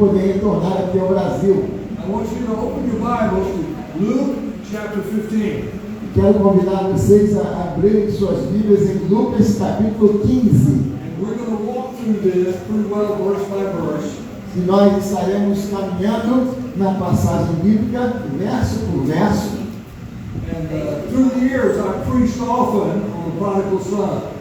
poder retornar aqui ao Brasil. I want you to open your Bibles to Luke chapter 15. Quero convidar vocês a abrirem suas Bíblias em Lucas capítulo 15. And we're going to walk through this pretty well verse by verse. E nós estaremos caminhando na passagem bíblica, verso por verso. And through the years, I've preached often on the prodigal son.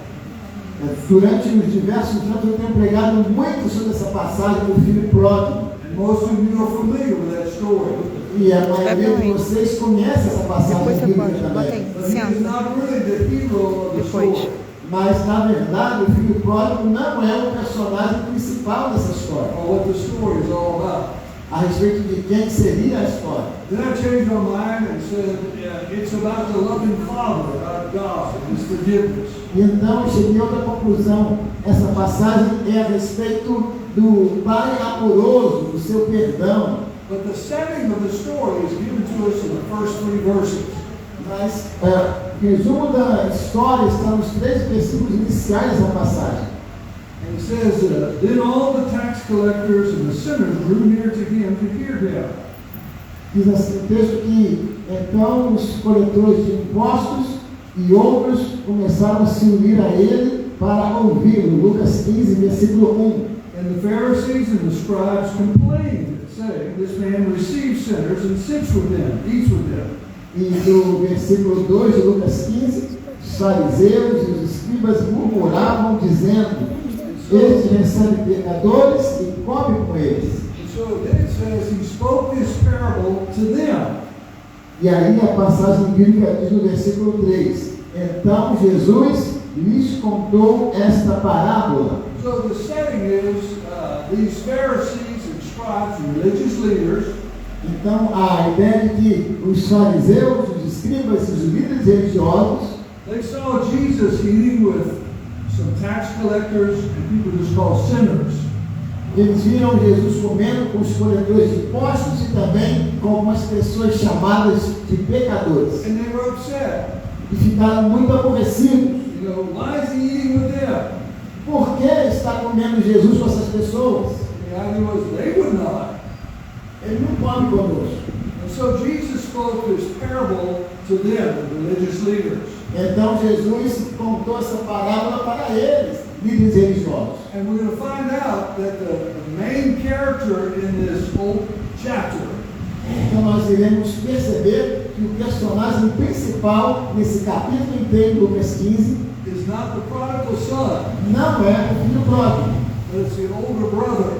Durante os diversos anos eu tenho pregado muito sobre essa passagem do filho pródigo. And most of you are familiar with that story. E a maioria de vocês conhece essa passagem bíblica também. But he's not really the hero of the story. Mas, na verdade, o filho pródigo não é o personagem principal dessa história. Or what the story is all about. A respeito de quem seria a história. Then I changed my mind and said, it's about the loving Father, about God, and His forgiveness. E então eu cheguei a outra conclusão. Essa passagem é a respeito do Pai amoroso, do seu perdão. But the setting of the story is given to us in the first 3 verses. Mas o resumo da história está nos 3 versículos iniciais da passagem. And it says, then all the tax collectors and the sinners drew near to him to hear him. Diz assim o texto que então os coletores de impostos e outros começaram a se unir a ele para ouvi-lo. Lucas 15, versículo 1. And the Pharisees and the scribes complained, saying, this man receives sinners and sits with them, eats with them. E do versículo 2 de Lucas 15, os fariseus e os escribas murmuravam, dizendo, este recebe pecadores e come com eles. And so then it says, he spoke this parable to them. E aí a passagem bíblica diz no versículo 3, então Jesus lhes contou esta parábola. So the setting is, these Pharisees and scribes, religious leaders, Então a ideia de que os fariseus, os escribas e os líderes religiosos, they saw Jesus eating with some tax collectors and people just called sinners. eles viram Jesus comendo com os coletores de impostos e também com algumas pessoas chamadas de pecadores. And they were upset. E ficaram muito aborrecidos. You know, why is he eating with them? Por que está comendo Jesus com essas pessoas? The idea was they would not. Ele não come conosco. And so Jesus spoke this parable to them, the religious leaders. Então Jesus contou essa parábola para eles, líderes religiosos. And we're going to find out that the main character in this whole chapter Então nós iremos perceber que o personagem principal nesse capítulo inteiro, Lucas 15, is not the prodigal son, não é o filho pródigo, but it's the older brother,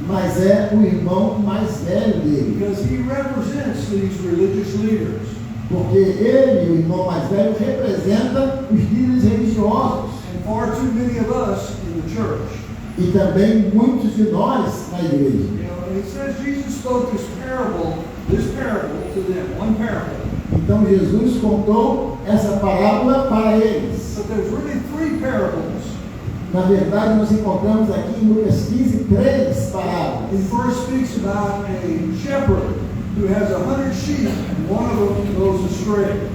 mas é o irmão mais velho dele. because he represents these religious leaders. Porque ele, o irmão mais velho, representa os líderes religiosos. And far too many of us in the church. E também muitos de nós na igreja. You know, and it says Jesus spoke this parable to them, one parable. Então Jesus contou essa parábola para eles. But there's really 3 parables. Na verdade, nós encontramos aqui em Lucas 15 3 parábolas. He first speaks about a shepherd who has 100 sheep and one of them goes astray.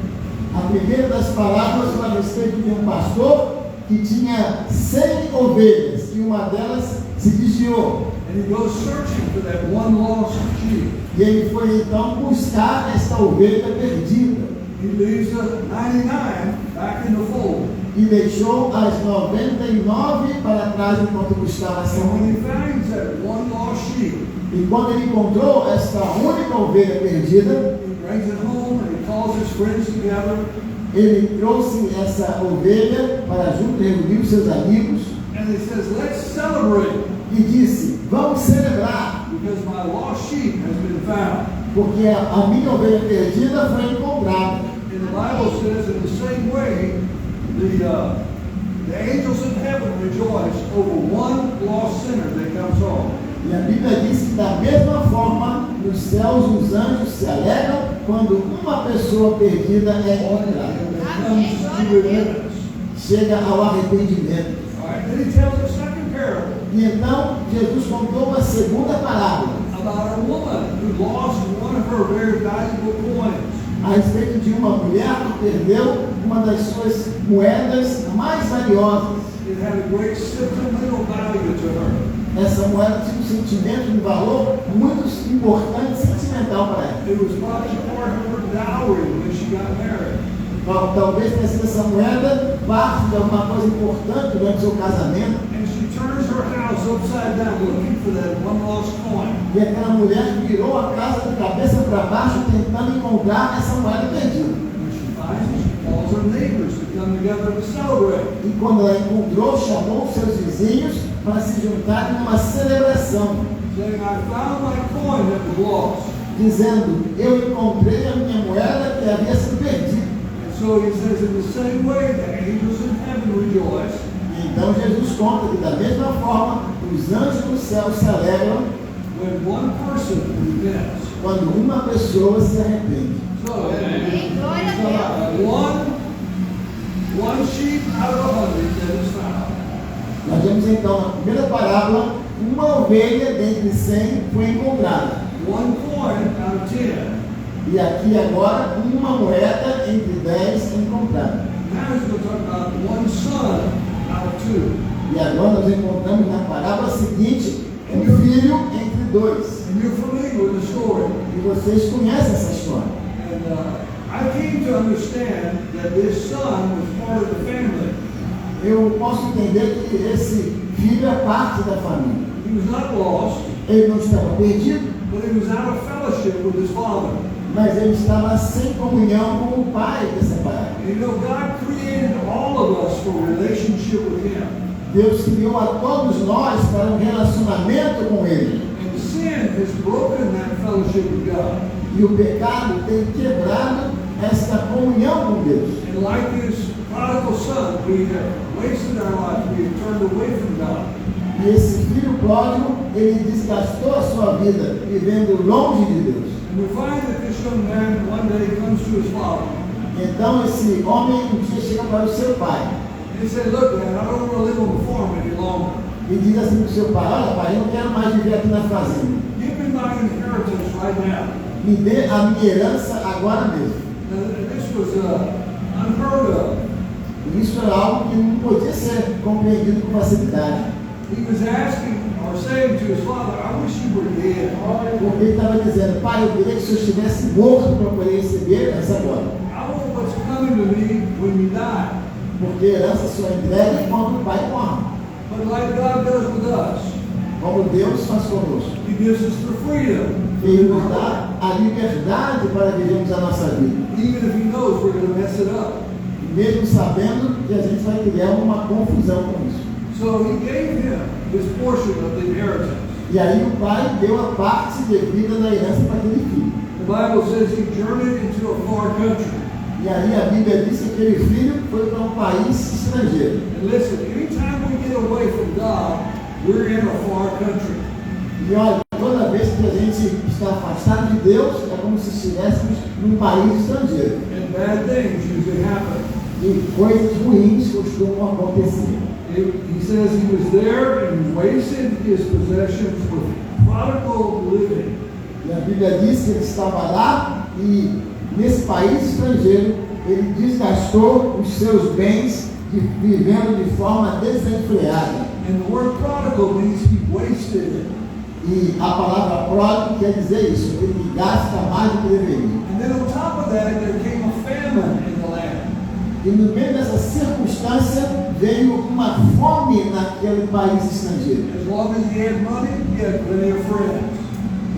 A primeira das parábolas fala a respeito de um pastor que tinha 100 ovelhas e uma delas se desviou. And he goes searching for that one lost sheep. E ele foi então buscar esta ovelha perdida. He leaves the 99 back in the fold. E deixou as 99 para trás enquanto buscava essa And when he ovelha. finds that one lost sheep, E quando ele encontrou esta única ovelha perdida, he brings it home and he calls his friends together. ele trouxe essa ovelha para junto, reuniu seus amigos And he says, let's celebrate e disse, vamos celebrar, because my lost sheep has been found. porque a minha ovelha perdida foi encontrada. And the Bible says in the same way, the angels in heaven rejoice over one lost sinner that comes home. E a Bíblia diz que da mesma forma, nos céus os anjos se alegram quando uma pessoa perdida é encontrada. And comes to repentance. Chega ao arrependimento. All right, then he tells the second parable E então Jesus contou uma segunda parábola about a woman who lost one of her very valuable coins. a respeito de uma mulher que perdeu uma das suas moedas mais valiosas. It had a great sentimental value to her. essa moeda tinha um sentimento, um valor muito importante, sentimental para ela. It was probably part of her dowry when she got married. Talvez tenha sido essa moeda parte de alguma coisa importante durante o seu casamento. And she turns her house upside down looking for that one lost coin. E aquela mulher virou a casa de cabeça para baixo tentando encontrar essa moeda perdida. When she finds it, she calls her neighbors to come together to celebrate. E quando ela encontrou, chamou seus vizinhos para se juntar numa celebração, Saying, I found my coin that was lost. dizendo: eu encontrei a minha moeda que havia sido perdida. And so he says, in the same way, the angels in heaven rejoice. E então Jesus conta que da mesma forma os anjos do céu celebram When one person repents. quando uma pessoa se arrepende. So, Glória a Deus. one sheep out of 100 that is found. Nós vemos então na primeira parábola, uma ovelha dentre 100 foi encontrada. One coin out of 10. E aqui agora, uma moeda entre 10 encontrada. Now he's going to talk about one son out of 2. E agora nós encontramos na parábola seguinte, um filho entre 2. And you're familiar with the story. E vocês conhecem essa história. And I came to understand that this son was part of the family. Eu posso entender que esse filho é parte da família. He was not lost, Ele não estava perdido, but he was out of fellowship with his father. mas ele estava sem comunhão com o pai dessa parábola. And you know, God created all of us for relationship with him. Deus criou a todos nós para um relacionamento com ele. And sin has broken that fellowship with God. E o pecado tem quebrado esta comunhão com Deus. And like this prodigal son, we have wasted our lives, we have turned away from God. E esse filho pródigo, ele desgastou a sua vida vivendo longe de Deus. And we find that this young man one day comes to his father. Então esse homem um dia chega para o seu pai And he said, look, Dad, I don't want to live on the farm any longer. e diz assim para o seu pai: olha pai, eu não quero mais viver aqui na fazenda. Give me my inheritance right now. Me dê a minha herança agora mesmo. Now, this was unheard of. E isso era algo que não podia ser compreendido com facilidade. He was asking or saying to his father, I wish you were dead. Porque ele estava dizendo: pai, eu queria que o senhor estivesse morto para poder receber a herança agora. I want what's coming to me when you die. Porque a herança só é entregue quando o pai morre. But like God does with us, Como Deus faz conosco. He gives us the freedom. Ele nos dá a liberdade para vivermos a nossa vida. Even if He knows we're going to mess it up. Mesmo sabendo que a gente vai criar uma confusão com isso. So He gave him his portion of the inheritance. E aí o pai deu a parte devida da herança para aquele filho. The Bible says he journeyed into a far country. E aí a Bíblia diz que aquele filho foi para um país estrangeiro. And listen, anytime we get away from God, we're in a far country. E olha, toda vez que a gente está afastado de Deus, é como se estivéssemos num país estrangeiro. And bad things usually happen. E coisas ruins costumam acontecer. He says he was there and wasted his possessions with prodigal living. E a Bíblia diz que ele estava lá e nesse país estrangeiro ele desgastou os seus bens vivendo de forma desenfreada. And the word prodigal means he wasted it. E a palavra pródigo quer dizer isso, ele gasta mais do que deveria. And then on top of that, there came a famine in the land. E no meio dessa circunstância veio uma fome naquele país estrangeiro. As long as he had money, he had plenty of friends.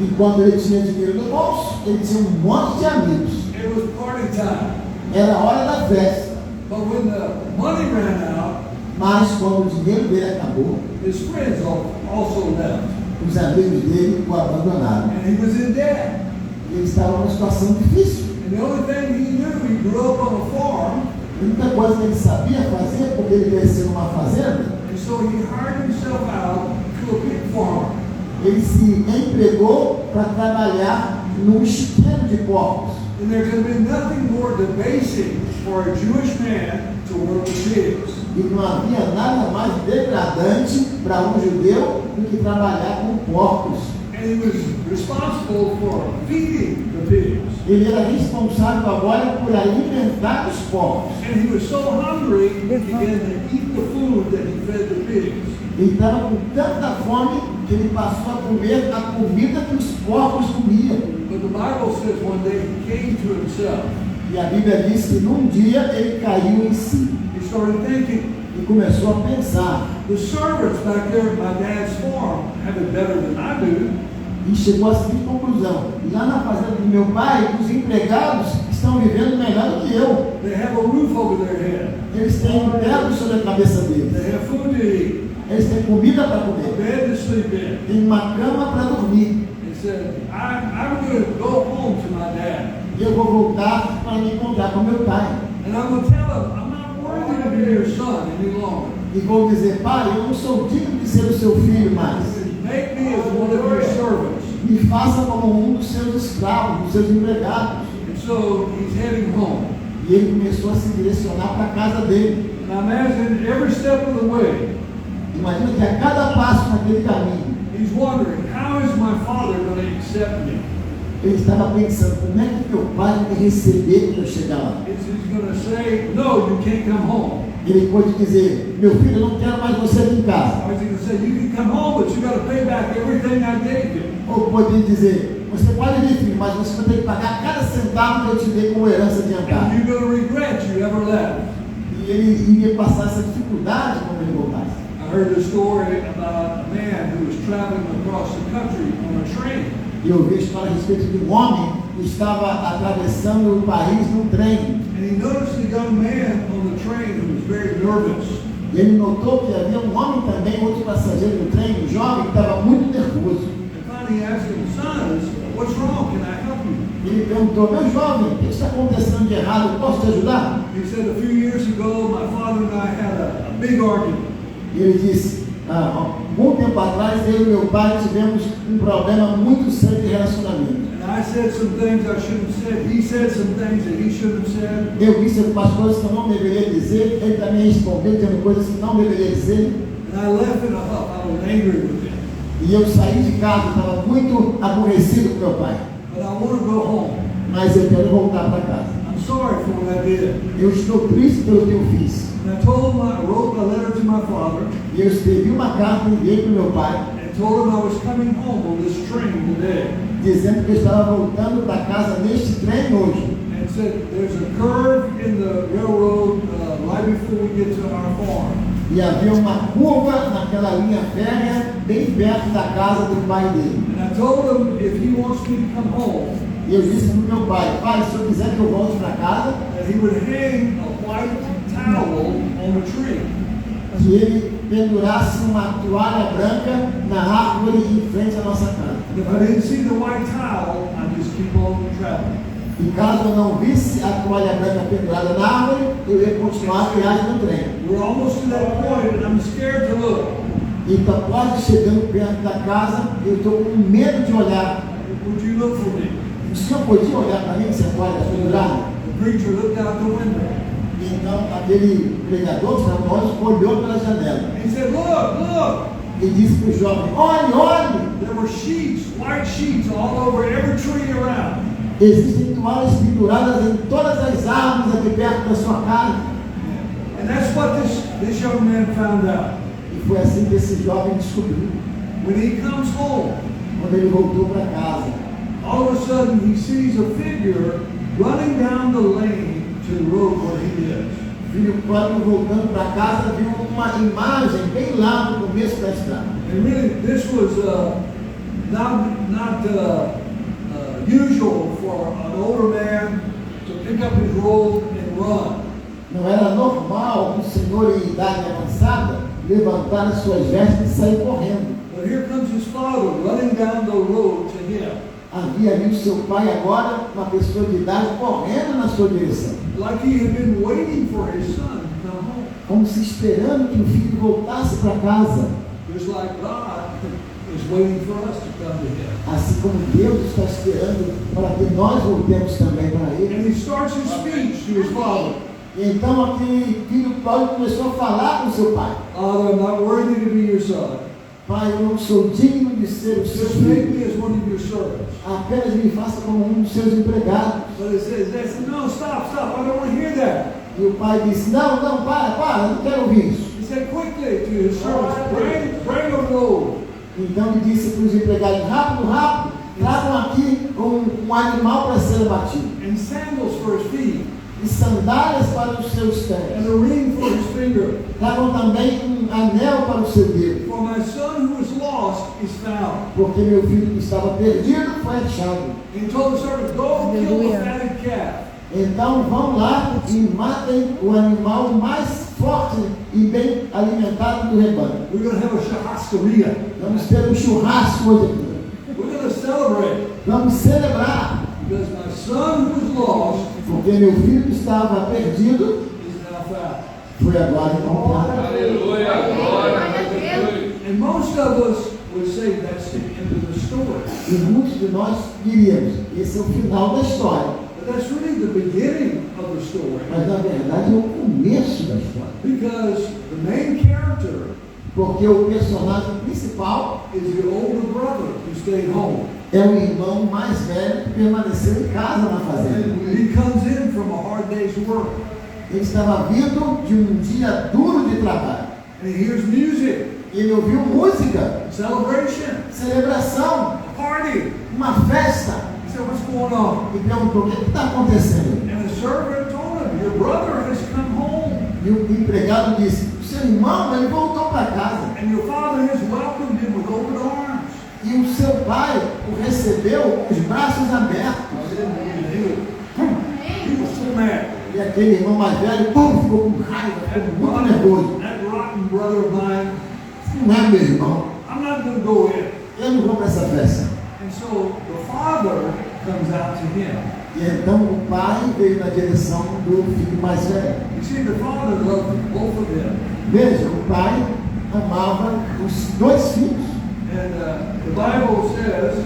E quando ele tinha dinheiro no bolso, ele tinha um monte de amigos. It was party time. Era a hora da festa. But when the money ran out, Mas quando o dinheiro dele acabou, his friends also left. os amigos dele o abandonaram. And he was in debt. Ele estava numa situação difícil. And the only thing he knew, he grew up on a farm. A única coisa que ele sabia fazer, porque ele cresceu numa fazenda, And so he hired himself out to a pig farm. ele se empregou para trabalhar num chiqueiro de porcos. And there can be nothing more debasing for a Jewish man to work with pigs. E não havia nada mais degradante para um judeu do que trabalhar com porcos. And he was responsible for feeding the pigs. Ele era responsável agora por alimentar os porcos. And he was so hungry, he began to eat the food that he fed the pigs. Ele estava com tanta fome porque ele passou a comer a comida que os porcos comiam. But the Bible says one day he came to himself. E a Bíblia diz que num dia ele caiu em si He started thinking, e começou a pensar. the servants back there at my dad's farm have it better than I do. E chegou à seguinte conclusão: lá na fazenda do meu pai, os empregados estão vivendo melhor do que eu. They have a roof over their head. Eles têm um teto sobre a cabeça deles. They have food to eat. Eles têm comida para A comer. bed to sleep in. Tem uma cama para dormir. He said, I'm going to go home to my dad. E eu vou voltar para me encontrar com meu pai. And I'm going to tell him, I'm not worthy to be your son any longer. E vou dizer: pai, eu não sou digno de ser o seu filho mais. Make me as one of your servants. Me faça como um dos seus escravos, dos seus empregados. And so he's heading home. E ele começou a se direcionar para a casa dele. And I imagine every step of the way, Imagina que a cada passo naquele caminho, he's wondering, how is my father going to accept me? ele estava pensando: como é que meu pai vai me receber quando eu chegar lá? Is he going to say, no, you can't come home? Ele pode dizer: meu filho, eu não quero mais você aqui em casa. Or is he going to say, you can come home, but you got to pay back everything I gave you? Ou pode dizer: você pode vir, filho, mas você vai ter que pagar cada centavo que eu te dei como herança adiantada. And you're going to regret you ever left. E ele iria passar essa dificuldade quando ele voltasse. I heard a story about a man who was traveling across the country on a train. E eu vi a história a respeito de um homem que estava atravessando o país num trem. And he noticed a young man on the train who was very nervous. E ele notou que havia um homem também, outro passageiro do trem, um jovem, que estava muito nervoso. And finally he asked him, son, what's wrong? Can I help you? E ele perguntou: meu jovem, o que está acontecendo de errado? Eu posso te ajudar? He said, a few years ago, my father and I had a big argument. E ele disse: há algum tempo atrás, eu e meu pai tivemos um problema muito sério de relacionamento. And I said some things I shouldn't have said. He said some things that he shouldn't have said. Eu disse algumas coisas que eu não deveria dizer, ele também respondeu dizendo coisas que não deveria dizer. And I left in a huff. I was angry with him. E eu saí de casa, estava muito aborrecido com meu pai. But I want to go home. Mas eu quero voltar para casa. I'm sorry for what I did. Eu estou triste pelo que eu fiz. And I wrote a letter to my father E eu escrevi uma carta e enviei para o meu pai, and told him I was coming home on this train today. dizendo que eu estava voltando para casa neste trem hoje. And said there's a curve in the railroad right before we get to our farm. E havia uma curva naquela linha férrea, bem perto da casa do pai dele. And I told him if he wants me to come home, E eu disse para o meu pai: pai, se eu quiser que eu volte para casa, that he would hang a white towel on the tree. que ele pendurasse uma toalha branca na árvore em frente à nossa casa. And if I didn't see the white towel, I'd just keep on traveling. E caso eu não visse a toalha branca pendurada na árvore, eu ia continuar a viagem no trem. We're almost to that point, and I'm scared to look. E está quase chegando perto da casa, eu estou com medo de olhar. Would you look for me? O senhor podia olhar para mim se a toalha está pendurada? The preacher looked out the window. E então aquele pregador que estava longe olhou pela janela He said, look. e disse para o jovem: olhe, olhe! There were sheets, white sheets all over every tree around. Existem toalhas penduradas em todas as árvores aqui perto da sua casa. And that's what this young man found out. E foi assim que esse jovem descobriu. When he comes home, Quando ele voltou para casa, all of a sudden he sees a figure running down the lane to the road where he lives. o filho pródigo voltando para casa viu uma imagem bem lá no começo da estrada. And really, this was not usual for an older man to pick up his robe and run. Não era normal um senhor em idade avançada levantar as suas vestes e sair correndo. But here comes his father running down the road to him, Havia ali o seu pai agora, uma pessoa de idade, correndo na sua direção, like he had been waiting for his son to come home. como se esperando que o filho voltasse para casa, Just like God is waiting for us to come to him. assim como Deus está esperando para que nós voltemos também para Ele. And he starts his speech to his father. E então aquele filho pródigo começou a falar com seu pai: Father, I'm not worthy to be your son. pai, eu não sou digno de ser o seu Just make filho, me as one of your servants. apenas me faça como um dos seus empregados. But it says, they said, no, stop, I don't want to hear that. E o pai disse: não, para, eu não quero ouvir isso. He said quickly to his servants, bring a robe. Então ele disse para os empregados: rápido, rápido, tragam aqui um animal para ser abatido, and sandals for his feet, e sandálias para os seus pés. and a ring for his finger. Tragam também um anel para o seu dedo, For my son who was lost is found. porque meu filho que estava perdido foi achado. And he told the servants, go kill the Hallelujah. fatted calf. Então vão lá e matem o animal mais forte e bem alimentado do rebanho. We're going to have a churrascaria. Vamos ter um churrasco hoje aqui. We're going to celebrate. Vamos celebrar, Because my son who was lost porque meu filho que estava perdido is now found. foi agora encontrado. Aleluia, glória a Deus. And most of us would say that's the end of the story. E muitos de nós diríamos: esse é o final da história. But that's really the beginning of the story. Mas na verdade é o começo da história. Because the main character Porque o personagem principal is the older brother who stayed home. é o irmão mais velho que permaneceu em casa na fazenda. And he comes in from a hard day's work. Ele estava vindo de um dia duro de trabalho. And he hears music, E ele ouviu música, celebration, celebração, party. uma festa. He said, what's going on? E perguntou: o que está acontecendo? And the servant told him, your brother has come home. E o empregado disse: o seu irmão, ele voltou para casa. And your father has welcomed him with open arms. E o seu pai o recebeu com os braços abertos. He was so mad. E aquele irmão mais velho, ficou com raiva, ficou muito nervoso. That rotten brother of mine, Não é meu irmão, I'm not going to go in. eu não vou para essa festa. And so the father comes out to him. E então o pai veio na direção do filho mais velho. You see, the father loved both of them. Veja, o pai amava os dois filhos. And the Bible says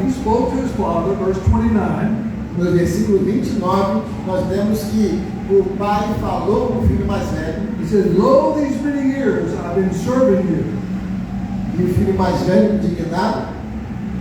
he spoke to his father, verse 29. No versículo 29, nós vemos que o pai falou com o filho mais velho. He said, lo, these many years I've been serving you. E o filho mais velho, indignado,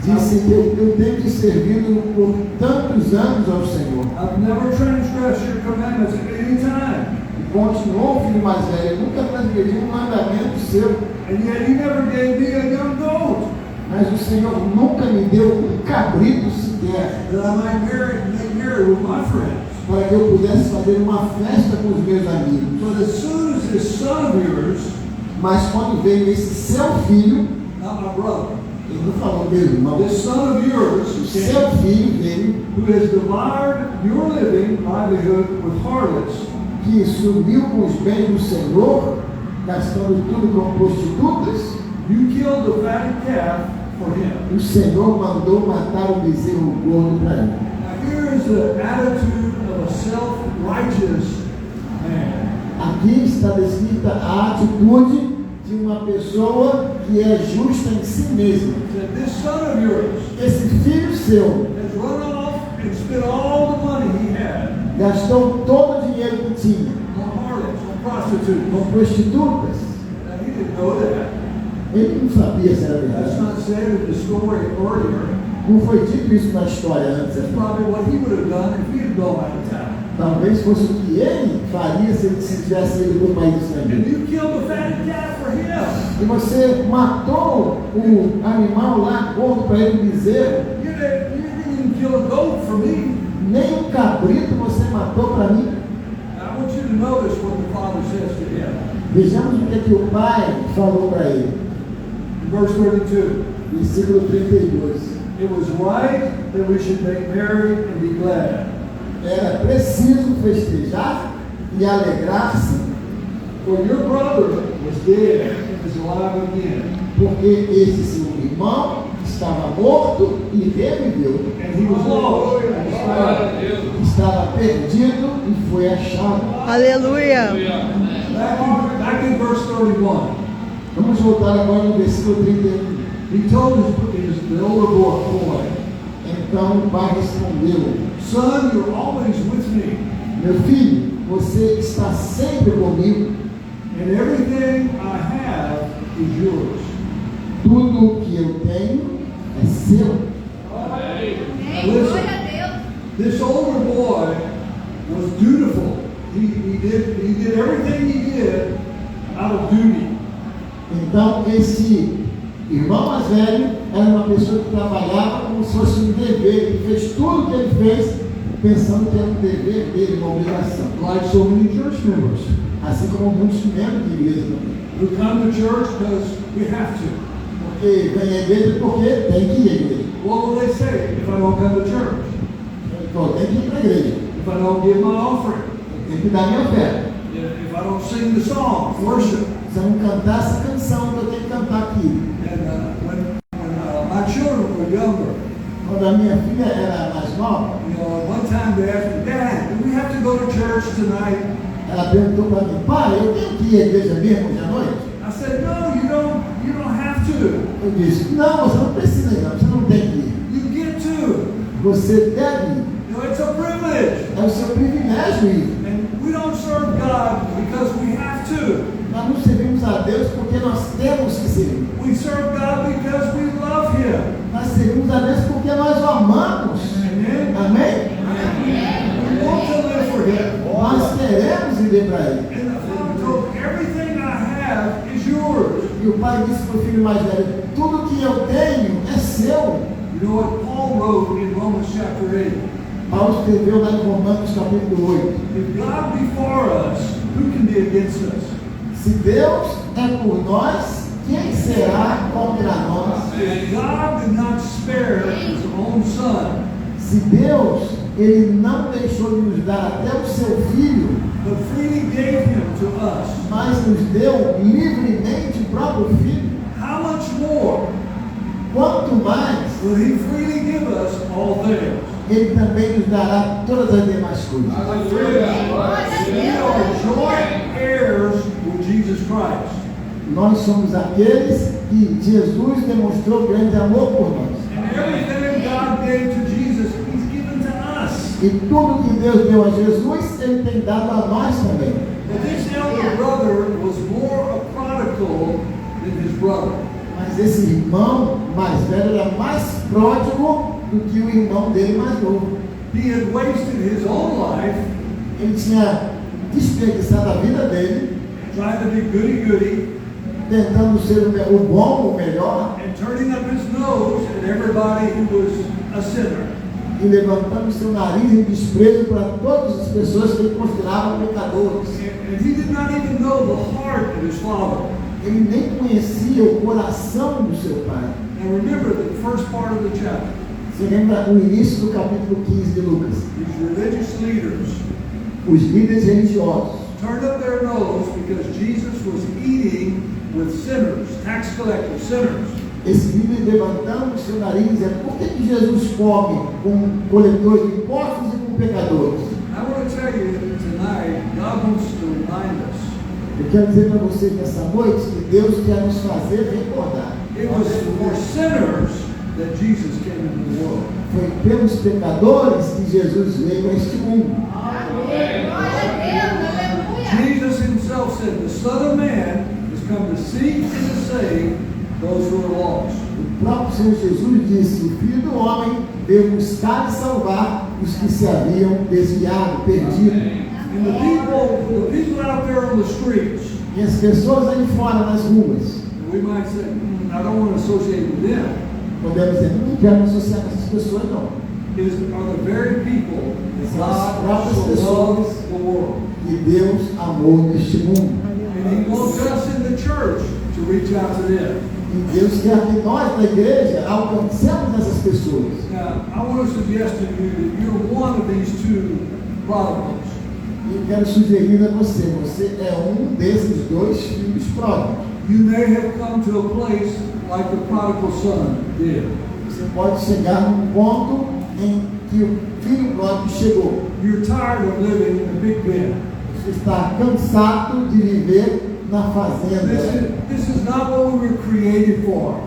disse: eu tenho te servido por tantos anos ao Senhor. I've never transgressed your commandments at any time. E continuou o filho mais velho: eu nunca transgredi um mandamento seu, And yet you never gave me a young goat mas o Senhor nunca me deu um cabrito sequer, that I might make merry with my friends. para que eu pudesse fazer uma festa com os meus amigos. But as soon as this son of yours, Mas quando veio esse seu filho, not my brother, ele não falou meu irmão, this son of yours o seu filho veio, who has devoured your livelihood with harlots, que subiu com os bens do Senhor, gastando tudo com prostitutas. you killed the fatted calf for him. O Senhor mandou matar o bezerro gordo para ele. Now here is the attitude of a self-righteous man. Aqui está descrita a atitude de uma pessoa que é justa em si mesma. That this son of yours Esse filho seu has run off and spent all the money he had gastou todo o dinheiro que tinha on harlots, on prostitutes. com prostitutas. Now he didn't know that. Ele não sabia se era That's verdade. not said in the story earlier. Não foi dito isso na história antes. That's probably what he would have done if he had gone out of town. Talvez fosse o que ele faria se ele tivesse ido para o país And estrangeiro. you killed the fatted calf for him. E você matou o animal lá, gordo para ele, o bezerro. You didn't even kill a goat for me. Nem um cabrito você matou para mim. I want you to notice what the father says to him. Vejamos o que, que o pai falou para ele. In verse 32. Versículo 32. It was right that we should make merry and be glad. Era preciso festejar e alegrar-se, For your brother was dead and is alive again. porque esse seu irmão estava morto e reviveu. And he was lost and was Glória a found. Deus. Estava perdido e foi achado. Aleluia. Back in verse 31. Vamos voltar agora no versículo 31. He told the older boy, Então o pai respondeu: son, you're always with me, meu filho, você está sempre comigo. and everything I have is yours. Tudo que eu tenho é seu. Amém. Glória a Deus. This older boy was dutiful. He did everything he did out of duty. Então esse irmão mais velho era uma pessoa que trabalhava como se fosse um dever, ele fez tudo o que ele fez pensando que era um dever dele, uma obrigação. Like so many church members Assim como muitos membros de igreja também. who come to church because we have to. Porque vem à igreja porque tem que ir à igreja. What will they say if I don't come to church? Então tem que ir para a igreja. If I don't give my offering? Tem que dar minha oferta. If I don't sing the song, worship? Se eu não cantar essa canção que eu tenho que cantar aqui. And when my children were younger, Quando a minha filha era mais nova, one time they asked me, Dad, do we have to go to church tonight? ela perguntou para mim, pai, eu tenho que ir à igreja mesmo hoje à noite? I said, no, you don't have to. Eu disse, não, você não precisa ir, não, você não tem que ir. You get to. Você deve ir. It's a privilege. É o seu privilégio ir. And we don't serve God because we have to. Nós não servimos a Deus porque nós temos que servir. We serve God because we love Him. Nós servimos a Deus porque nós o amamos. Amen. Amém? We want to live for Him. Nós queremos viver para Ele. And the Father told me, everything I have is yours. E o pai disse para o filho mais velho, tudo que eu tenho é seu. You know what Paul wrote in Romans chapter 8? Paulo escreveu lá em Romanos capítulo 8. If God be for us, who can be against us? Se Deus é por nós, quem será contra nós? If God did not spare His own Son, Se Deus, Ele não deixou de nos dar até o seu Filho, but freely gave Him to us, mas nos deu livremente o próprio Filho, how much more quanto mais will He freely give us all things? Ele também nos dará todas as demais coisas. We are joint heirs with Jesus Christ. Nós somos aqueles que Jesus demonstrou grande amor por nós. And everything God gave to Jesus, He's given to us. E tudo que Deus deu a Jesus, Ele tem dado a nós também. But this elder brother was more a prodigal than his brother. Mas esse irmão mais velho era mais pródigo do que o irmão dele mais novo. He had wasted his own life Ele tinha desperdiçado a vida dele, trying to be goody-goody tentando ser o bom, o melhor, and turning up his nose at everybody who was a sinner. e levantando seu nariz em desprezo para todas as pessoas que ele considerava pecadores. And he did not even know the heart of his father. Ele nem conhecia o coração do seu pai. And remember the first part of the chapter. Você lembra o início do capítulo 15 de Lucas? These religious leaders Os líderes religiosos turned up their nose because Jesus was eating with sinners, tax collectors, sinners. Esse líder levantando o seu nariz e dizendo, por que Jesus come com coletores de impostos e com pecadores? I want to tell you tonight, God wants to remind us. Eu quero dizer para vocês nessa noite que Deus quer nos fazer recordar. It was for sinners that Jesus came into the world. Foi pelos pecadores que Jesus veio a este mundo. Jesus himself said, the Son of Man has come to seek and to save those who are lost. O próprio Senhor Jesus disse, o Filho do Homem veio buscar e salvar os que se haviam desviado, perdido. And the people out there on the streets, E as pessoas ali fora nas ruas, we might say, I don't want to associate with them, podemos dizer, não quero me associar com essas pessoas não. are the very people that São as God próprias so pessoas loves the world. que Deus amou neste mundo. And He wants us in the church to reach out to them. E Deus quer que nós, na igreja, alcancemos essas pessoas. Now, I want to suggest to you that you're one of these two prodigals. E eu quero sugerir a você, você é um desses dois filhos pródigos. You may have come to a place like the prodigal son did. Você pode chegar num ponto em que o filho pródigo chegou. You're tired of living in the Big Ben. Você está cansado de viver na fazenda. This is not what we were created for.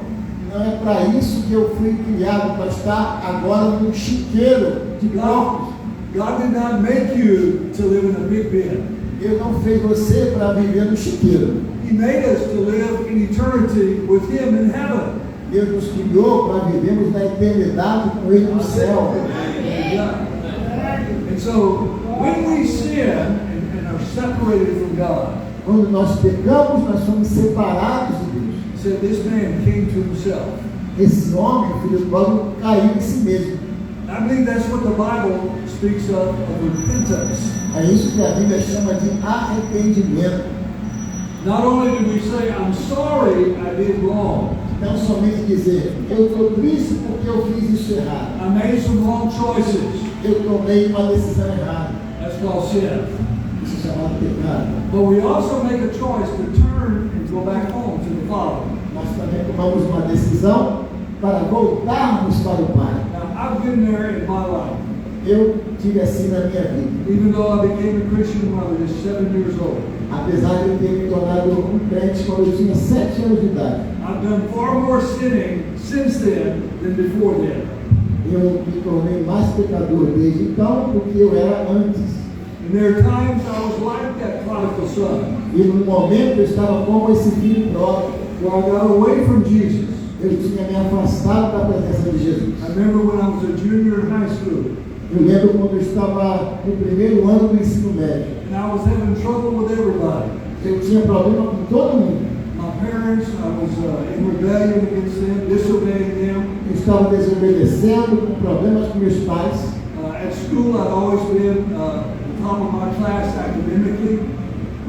Não é para isso que eu fui criado, para estar agora num chiqueiro de blocos. God did not make you to live in a Big Ben. Deus não fez você para viver no chiqueiro. He made us to live in eternity with Him in heaven. Deus nos criou para vivermos na eternidade com Ele no céu. And so, when we sin and are separated from God, Quando nós pecamos, nós somos separados de Deus. said this man came to himself. Esse homem, o filho pródigo, caiu em si mesmo. I believe that's what the Bible speaks of repentance. É isso que a Bíblia chama de arrependimento. Not only did we say, I'm sorry I did wrong. Não somente dizer, eu estou triste porque eu fiz isso errado. I made some wrong choices. Eu tomei uma decisão errada. That's called sin. Isso é chamado pecado. But we also make a choice to turn and go back home to the Father. Nós também tomamos uma decisão para voltarmos para o Pai. Now, I've been there in my life. Eu tive assim na minha vida. Even though I became a Christian when I was just 7 years old. Apesar de eu ter me tornado um crente quando eu tinha 7 anos de idade. I've done far more sinning since then than before then. Eu me tornei mais pecador desde então do que eu era antes. And there are times I was like that prodigal son. E no momento eu estava como esse filho pródigo. Where I got away from Jesus. Eu tinha me afastado da presença de Jesus. I remember when I was a junior in high school. Eu lembro quando eu estava no primeiro ano do ensino médio. And I was having trouble with everybody. Eu tinha problema com todo mundo. My parents, I was in rebellion against them, disobeying them. Eu estava desobedecendo, com problemas com meus pais. At school, I'd always been top of my class academically.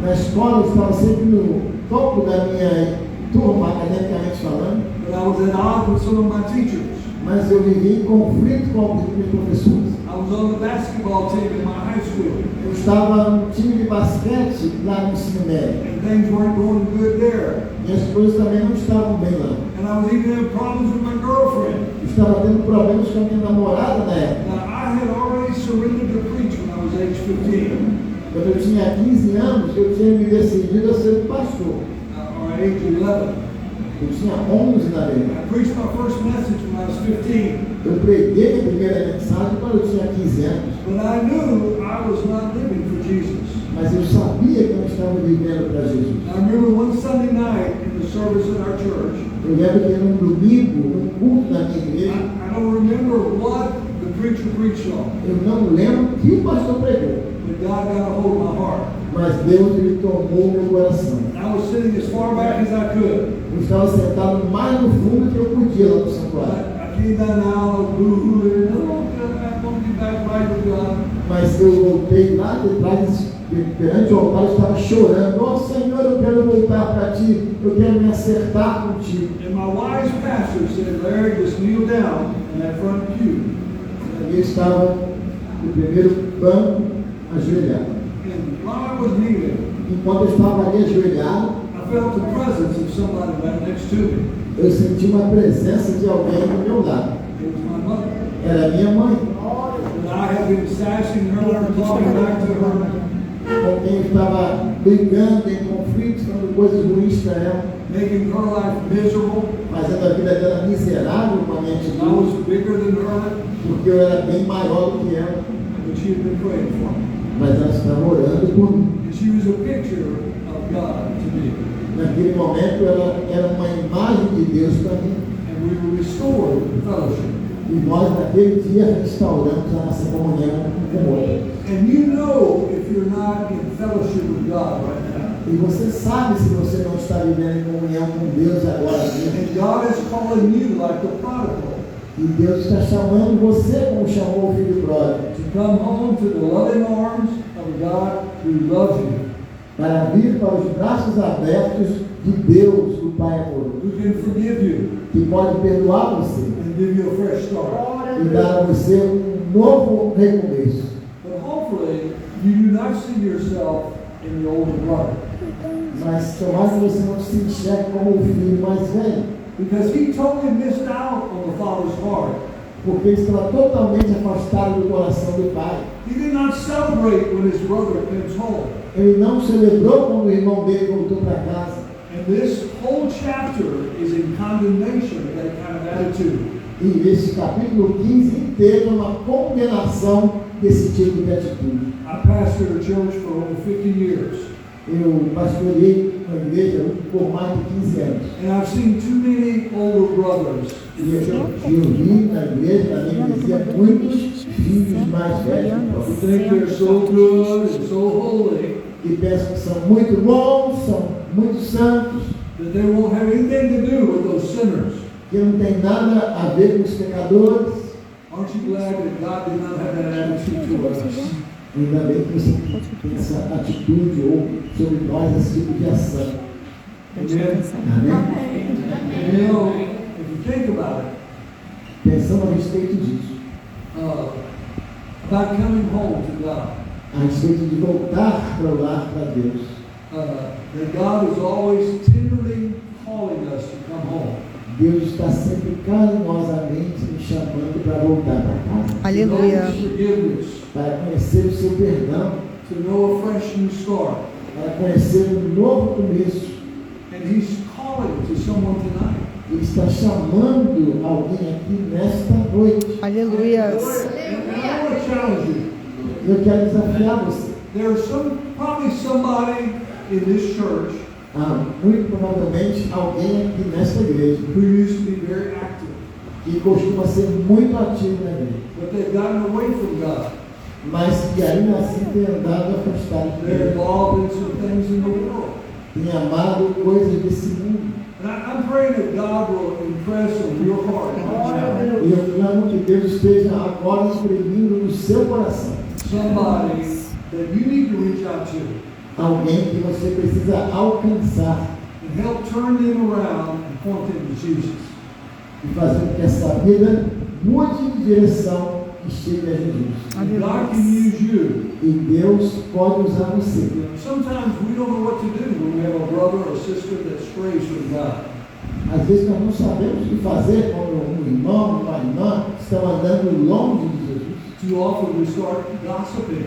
Na escola eu estava sempre no topo da minha turma, academicamente falando. But I was at odds with some of my teachers. Mas eu vivia em conflito com alguns dos meus professores. I was on the basketball team in my high school. Eu estava no time de basquete lá no ensino médio. And things weren't going good there. E as coisas também não estavam bem lá. And I was even having problems with my girlfriend. Eu estava tendo problemas com a minha namorada na época. Now, I had already surrendered to preach when I was age 15. Quando eu tinha 15 anos, eu tinha me decidido a ser pastor. Or age 11. Eu tinha 11 na verdade. I preached my first message when I was 15. Eu preguei a primeira mensagem quando eu tinha 15 anos. But I knew I was not living for Jesus. Mas eu sabia que eu não estava vivendo para Jesus. I remember one Sunday night in the service at our church. Eu lembro que num domingo, num culto na minha igreja, I don't remember what the preacher preached on. eu não lembro que o pastor pregou. But God got a hold of my heart. Mas Deus ele tomou meu coração. I was sitting as far back as I could. Eu estava sentado mais no fundo que eu podia lá no santuário. I came down now, boo-hoo, I'm going to be back right with God. Mas eu voltei lá de trás, perante o altar, eu estava chorando. Oh Senhor, eu quero voltar para Ti, eu quero me acertar contigo. And my wise pastor said, Larry, just kneel down in that front pew. E eu estava no primeiro banco, ajoelhado. And while I was kneeling, Enquanto eu estava ali ajoelhado, I felt the presence of somebody right next to me. eu senti uma presença de alguém do meu lado. It was my mother. Era minha mãe, And I had been sassing her and talking back to her, com quem eu estava brigando em conflitos, falando coisas ruins para ela, making her life miserable. fazendo a vida dela miserável com a minha I atitude, was bigger than her, porque eu era bem maior do que ela, but she had been praying for me. mas ela estava orando por mim. And she was a picture of God to me. Naquele momento ela era uma imagem de Deus para mim. And we were restored in fellowship. E nós naquele dia restauramos a nossa comunhão com o outro. And you know if you're not in fellowship with God right now. E você sabe se você não está vivendo em comunhão com Deus agora mesmo. And God is calling you like the prodigal E Deus está chamando você como chamou o filho pródigo, to come home to the loving arms of a God who loves you, para vir para os braços abertos de Deus, do Pai amoroso, who can forgive you que pode perdoar você and give you a fresh start. e dar a você um novo recomeço. But hopefully you do not see yourself in the older brother, Mas tomara que você não se enxergue como o filho mais velho, because he totally missed out on the Father's heart. porque ele estava totalmente afastado do coração do Pai. He did not celebrate when his brother comes home. Ele não celebrou quando o irmão dele voltou para casa. And this whole chapter is in condemnation of that kind of attitude. E esse capítulo 15 inteiro é uma condenação desse tipo de atitude. I pastored a church for over 50 years. Eu pastoreei uma igreja por mais de 15 anos. And I've seen too many older brothers E in the eu church vi na igreja, na minha igreja, muitos filhos mais velhos who think they're so good and so holy, que pensam que são muito bons, são muito santos, that they won't have anything to do with those sinners. que não tem nada a ver com os pecadores. Aren't you glad that God did not have that attitude to us? Ainda bem que você tem essa atitude ou sobre nós esse tipo de ação. Amém? And you know, if you think about it, Pensando a respeito disso, about coming home to God, a respeito de voltar para o lar para Deus, that God is always tenderly calling us to come home. Deus está sempre carinhosamente nos chamando para voltar para casa, Aleluia. To know His forgiveness, para conhecer o seu perdão, to know a fresh new start. para conhecer um novo começo. And He's calling to someone tonight. Ele está chamando alguém aqui nesta noite. Aleluia. And I want to challenge you. Eu quero desafiar você. There's probably somebody in this church Muito provavelmente alguém aqui nesta igreja who used to be very active, que costuma ser muito ativo na igreja, but they've gotten away from God. mas que ainda assim tem andado afastado de They're Deus, involved in some things in the world. tem amado coisas desse mundo. And I'm praying that God will impress on your heart E eu clamo que Deus esteja agora imprimindo no seu coração somebody that you need to reach out to alguém que você precisa alcançar and help turn them around and point them to Jesus. e fazer com que essa vida mude de direção e chegue a Jesus. And God can use you. E Deus pode usar você. Sometimes we don't know what to do when we have a brother or sister that strays from God. Às vezes nós não sabemos o que fazer quando um irmão, uma irmã estão andando longe de Jesus. Too often we start gossiping.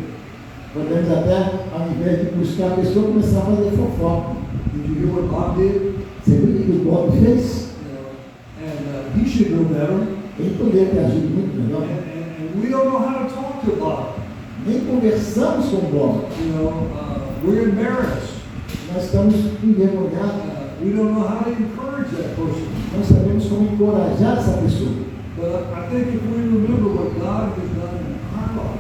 Podemos até, ao invés de buscar a pessoa, começar a fazer fofoca. Did you hear what Bob did? Você viu o que o Bob fez? And he should know better. Ele poderia ter agido muito melhor. And we don't know how to talk to Bob. Nem conversamos com o Bob. We're embarrassed. Nós estamos envergonhados. We don't know how to encourage that person. Não sabemos como encorajar essa pessoa. But I think if we remember what God has done in our life,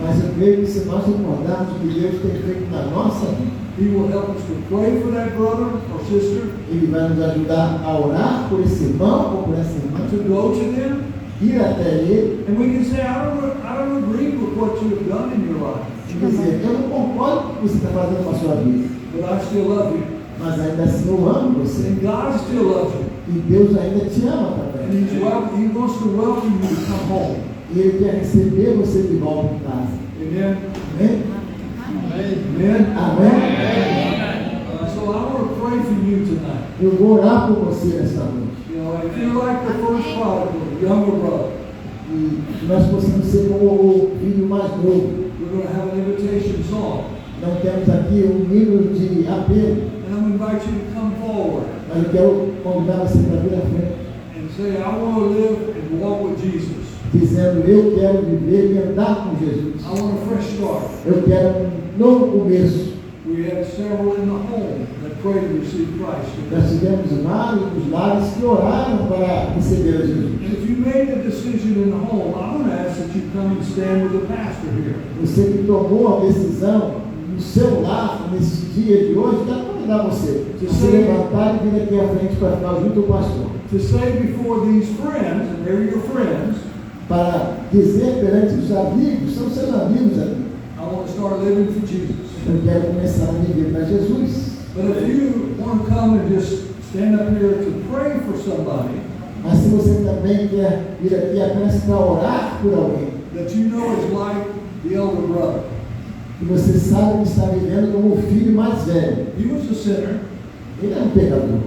Mas eu creio que se nós recordarmos o que Deus tem feito na nossa vida, He will help us to pray for that brother or sister, Ele vai nos ajudar a orar por esse irmão ou por essa irmã, to go to them, ir até ele and we can say, I don't agree with what you have done in your life, e dizer: eu não concordo com o que você está fazendo com a sua vida, but I still love you. mas ainda assim eu amo você. And God still loves you. E Deus ainda te ama And também. He wants to welcome you to come home. E Ele quer receber você de volta em casa. Amen. Amém? Amen. Amém? So I want to pray for you tonight. Eu vou orar por você nesta noite. If you're like the first prodigal, the younger brother, E nós possamos ser como o filho mais novo. we're going to have an invitation song. Não temos aqui um hino de apelo, And I'm going to invite you to come forward mas eu quero convidar você para vir à frente, and say, I want to live and walk with Jesus. dizendo: eu quero viver e andar com Jesus. I want a fresh start. Eu quero um novo começo. We had several in the home that prayed to receive Christ. Nós tivemos vários dos lares que oraram para receber a Jesus. And if you made a decision in the home, I'm going to ask that you come and stand with the pastor here. Você que tomou a decisão no seu lar, nesse dia de hoje, quero convidar você a se levantar e vir aqui à frente para ficar junto ao pastor. To say before these friends, and they're your friends, Para dizer perante os amigos, são seus amigos aqui: I want to start living for Jesus. eu quero começar a viver para Jesus. But if you want to come and just stand up here to pray for somebody Mas se você também quer vir aqui apenas para orar por alguém, that you know is like the elder brother, e você sabe que está vivendo como o filho mais velho, he was a sinner, ele é um pecador.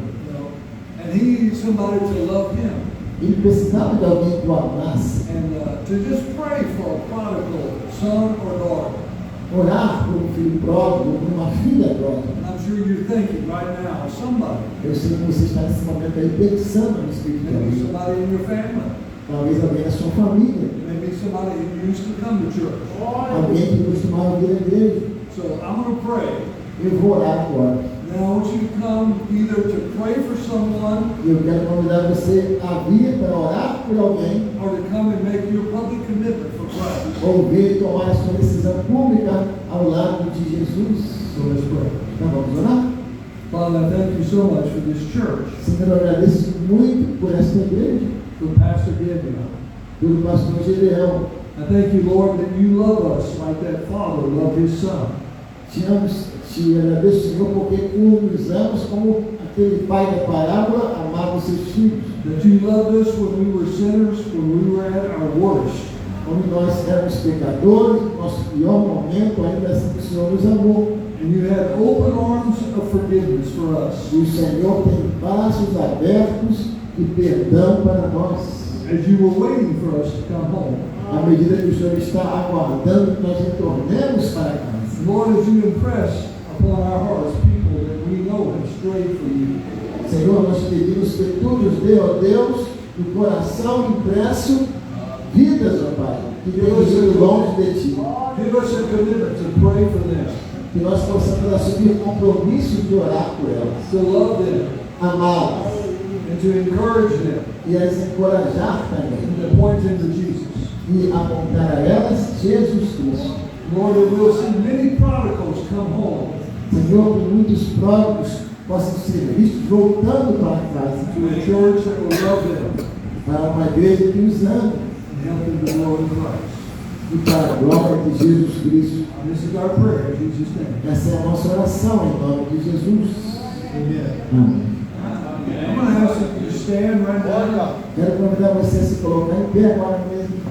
and he needed somebody to love him. Ele precisava de alguém que o amasse. And to just pray for a prodigal son or daughter. Orar por um filho pródigo, por uma filha pródiga. And I'm sure you're thinking right now of somebody, Eu sei que você está nesse momento aí pensando no Espírito de maybe Deus. somebody in your family, Talvez alguém da sua família, maybe somebody who used to come to church. alguém que costumava vir à igreja. So I'm going to pray. Eu vou orar agora. Now I want you to come either to pray for someone E eu quero convidar você a vir para orar por alguém, or to come and make your public commitment for Christ. ou vir tomar a sua decisão pública ao lado de Jesus. So let's pray. Então vamos orar? Father, I thank you so much for this church, Senhor, eu agradeço muito por esta igreja, for Pastor Gideon. pelo pastor Gideão. I thank you, Lord, that you love us like that father loved his son. Te agradeço, Senhor, porque tu nos amas como aquele pai da parábola amava os seus filhos. That you loved us when we were sinners, when we were at our worst. Quando nós éramos pecadores, no nosso pior momento, ainda assim o Senhor nos amou. And you had open arms of forgiveness for us. E o Senhor tem braços abertos de perdão para nós. As you were waiting for us to come home. À medida que o Senhor está aguardando que nós retornemos para casa. Lord, as you impress upon our hearts people that we know have strayed from you. Senhor, nós pedimos que tu nos dê, ó Deus, no coração impresso, vidas, ó Pai, que tenham ido longe de Ti. Give us a commitment to pray for them, Que nós possamos assumir o compromisso de orar por elas, to love them, amá-las and to encourage them, e as encorajar também. and to point them to Jesus. E apontar a elas Jesus Cristo. Lord, that we'll see many prodigals come home Senhor, que muitos pródigos possam ser vistos voltando para casa, to a church that will love them para uma igreja que os ama and help them to grow in Christ. e para a glória de Jesus Cristo. And this is our prayer in Jesus' name. Essa é a nossa oração em nome de Jesus. Amen. Amém. I'm going to ask you to stand right now. Quero convidar você a se colocar em pé agora mesmo.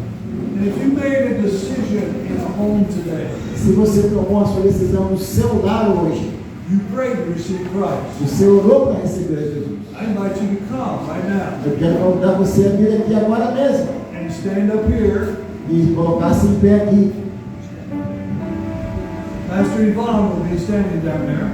And if you made a decision in a home today, Se você tomou a sua decisão no seu lar hoje, you prayed to receive Christ, você orou para receber Jesus. I invite you to come right now Eu quero convidar você a vir aqui agora mesmo and stand up here. e colocar-se em pé aqui. Pastor Yvonne will be standing down there.